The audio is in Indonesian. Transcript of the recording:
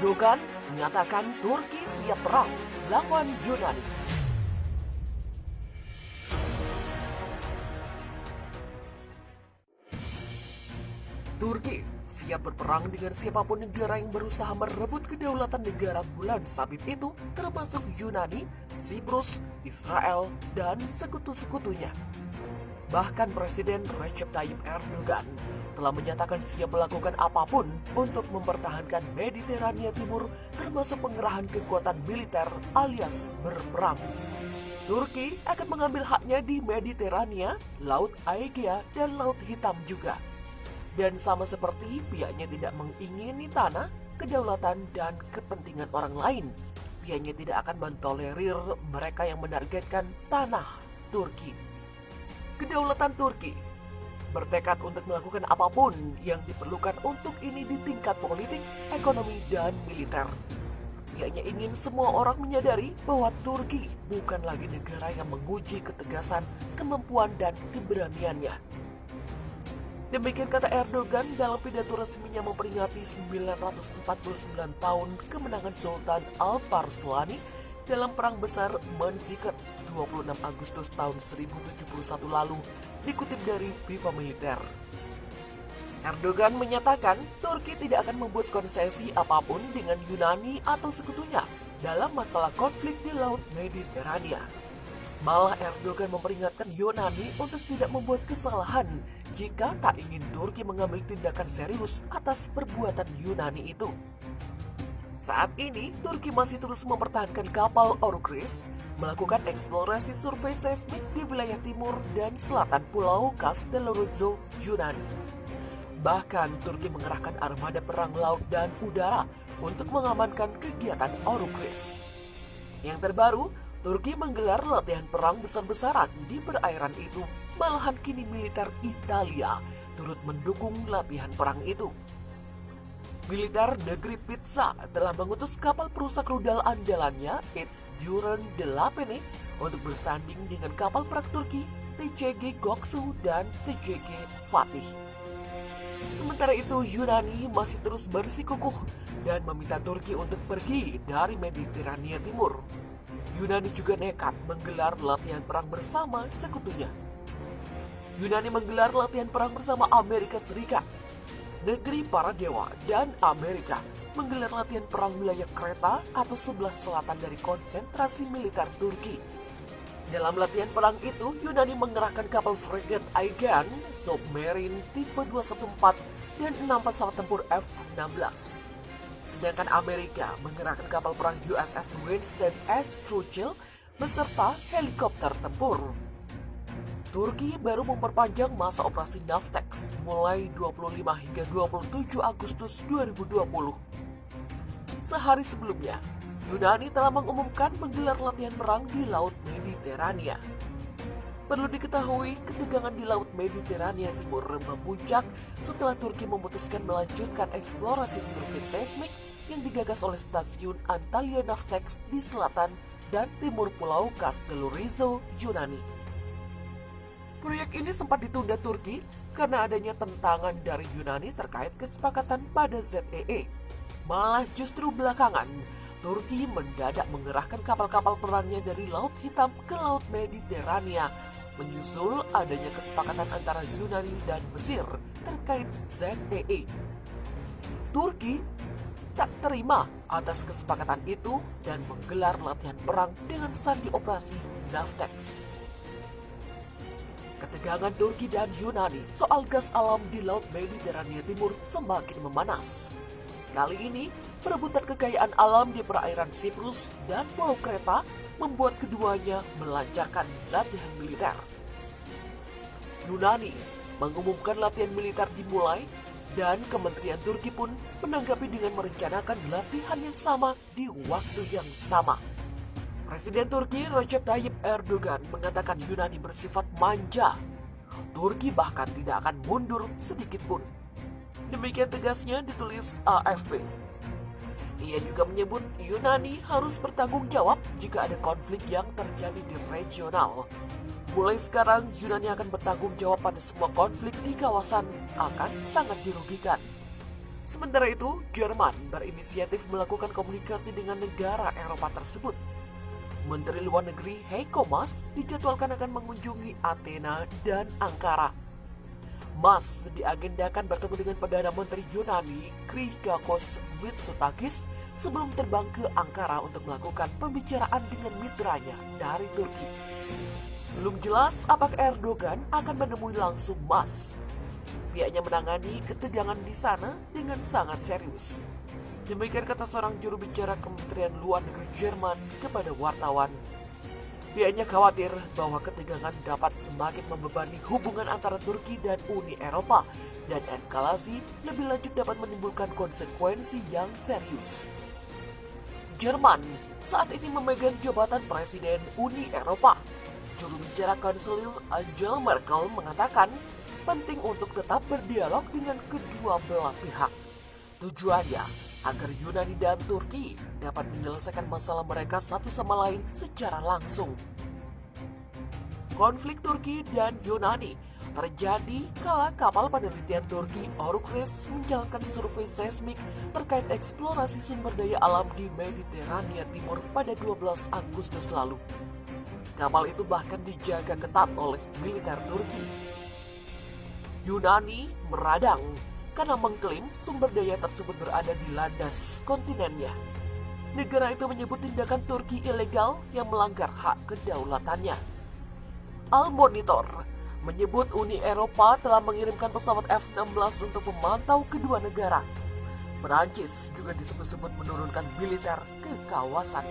Erdogan menyatakan Turki siap perang lawan Yunani. Turki siap berperang dengan siapapun negara yang berusaha merebut kedaulatan negara bulan sabit itu, termasuk Yunani, Siprus, Israel, dan sekutu-sekutunya. Bahkan Presiden Recep Tayyip Erdogan telah menyatakan siap melakukan apapun untuk mempertahankan Mediterania Timur, termasuk pengerahan kekuatan militer alias berperang. Turki akan mengambil haknya di Mediterania, Laut Aegea, dan Laut Hitam juga. Dan sama seperti pihaknya tidak mengingini tanah, kedaulatan, dan kepentingan orang lain, pihaknya tidak akan mentolerir mereka yang menargetkan tanah Turki. Kedaulatan Turki bertekad untuk melakukan apapun yang diperlukan untuk ini di tingkat politik, ekonomi, dan militer. Pihaknya ingin semua orang menyadari bahwa Turki bukan lagi negara yang menguji ketegasan, kemampuan, dan keberaniannya. Demikian kata Erdogan dalam pidato resminya memperingati 949 tahun kemenangan Sultan Alparslan dalam Perang Besar Manzikert 26 Agustus tahun 1071 lalu, dikutip dari Viva Militer. Erdogan menyatakan Turki tidak akan membuat konsesi apapun dengan Yunani atau sekutunya dalam masalah konflik di Laut Mediterania. Malah Erdogan memperingatkan Yunani untuk tidak membuat kesalahan jika tak ingin Turki mengambil tindakan serius atas perbuatan Yunani itu. Saat ini, Turki masih terus mempertahankan kapal Orukris, melakukan eksplorasi survei seismik di wilayah timur dan selatan Pulau Castellorozzo, Yunani. Bahkan, Turki mengerahkan armada perang laut dan udara untuk mengamankan kegiatan Orukris. Yang terbaru, Turki menggelar latihan perang besar-besaran di perairan itu, malahan kini militer Italia turut mendukung latihan perang itu. Militer negeri Pizza telah mengutus kapal perusak rudal andalannya It's Duran Delapan untuk bersanding dengan kapal perang Turki TCG Göksu dan TCG Fatih. Sementara itu Yunani masih terus bersikukuh dan meminta Turki untuk pergi dari Mediterania Timur. Yunani juga nekat menggelar latihan perang bersama sekutunya. Yunani menggelar latihan perang bersama Amerika Serikat. Negeri para dewa dan Amerika menggelar latihan perang wilayah Kreta atau sebelah selatan dari konsentrasi militer Turki. Dalam latihan perang itu, Yunani mengerahkan kapal fregat Aegean, submarine tipe 214, dan 6 pesawat tempur F-16. Sedangkan Amerika mengerahkan kapal perang USS Winston S. Churchill beserta helikopter tempur. Turki baru memperpanjang masa operasi Navtex mulai 25 hingga 27 Agustus 2020. Sehari sebelumnya, Yunani telah mengumumkan menggelar latihan perang di Laut Mediterania. Perlu diketahui, ketegangan di Laut Mediterania Timur memuncak setelah Turki memutuskan melanjutkan eksplorasi survei seismik yang digagas oleh stasiun Antalya Navtex di selatan dan timur Pulau Castellorozzo, Yunani. Proyek ini sempat ditunda Turki karena adanya tentangan dari Yunani terkait kesepakatan pada ZEE. Malah justru belakangan, Turki mendadak mengerahkan kapal-kapal perangnya dari Laut Hitam ke Laut Mediterania, menyusul adanya kesepakatan antara Yunani dan Mesir terkait ZEE. Turki tak terima atas kesepakatan itu dan menggelar latihan perang dengan sandi operasi Navtex. Ketegangan Turki dan Yunani soal gas alam di Laut Mediterania Timur semakin memanas. Kali ini, perebutan kekayaan alam di perairan Siprus dan Pulau Kreta membuat keduanya melancarkan latihan militer. Yunani mengumumkan latihan militer dimulai dan Kementerian Turki pun menanggapi dengan merencanakan latihan yang sama di waktu yang sama. Presiden Turki Recep Tayyip Erdogan mengatakan Yunani bersifat manja. Turki bahkan tidak akan mundur sedikit pun. Demikian tegasnya ditulis AFP. Ia juga menyebut Yunani harus bertanggung jawab jika ada konflik yang terjadi di regional. Mulai sekarang, Yunani akan bertanggung jawab pada semua konflik di kawasan akan sangat dirugikan. Sementara itu, Jerman berinisiatif melakukan komunikasi dengan negara Eropa tersebut. Menteri Luar Negeri Heiko Maas dijadwalkan akan mengunjungi Athena dan Ankara. Maas diagendakan bertemu dengan Perdana Menteri Yunani Kyriakos Mitsotakis sebelum terbang ke Ankara untuk melakukan pembicaraan dengan mitranya dari Turki. Belum jelas apakah Erdogan akan menemui langsung Maas. Pihaknya menangani ketegangan di sana dengan sangat serius. Demikian kata seorang juru bicara Kementerian Luar Negeri Jerman kepada wartawan. Pihaknya khawatir bahwa ketegangan dapat semakin membebani hubungan antara Turki dan Uni Eropa dan eskalasi lebih lanjut dapat menimbulkan konsekuensi yang serius. Jerman saat ini memegang jabatan Presiden Uni Eropa. Juru bicara Kanselir Angela Merkel mengatakan penting untuk tetap berdialog dengan kedua belah pihak. Tujuannya agar Yunani dan Turki dapat menyelesaikan masalah mereka satu sama lain secara langsung. Konflik Turki dan Yunani terjadi kala kapal penelitian Turki Orukres menjalankan survei seismik terkait eksplorasi sumber daya alam di Mediterania Timur pada 12 Agustus lalu. Kapal itu bahkan dijaga ketat oleh militer Turki. Yunani meradang karena mengklaim sumber daya tersebut berada di landas kontinennya. Negara itu menyebut tindakan Turki ilegal yang melanggar hak kedaulatannya. Al Monitor menyebut Uni Eropa telah mengirimkan pesawat F-16 untuk memantau kedua negara. Perancis juga disebut-sebut menurunkan militer ke kawasan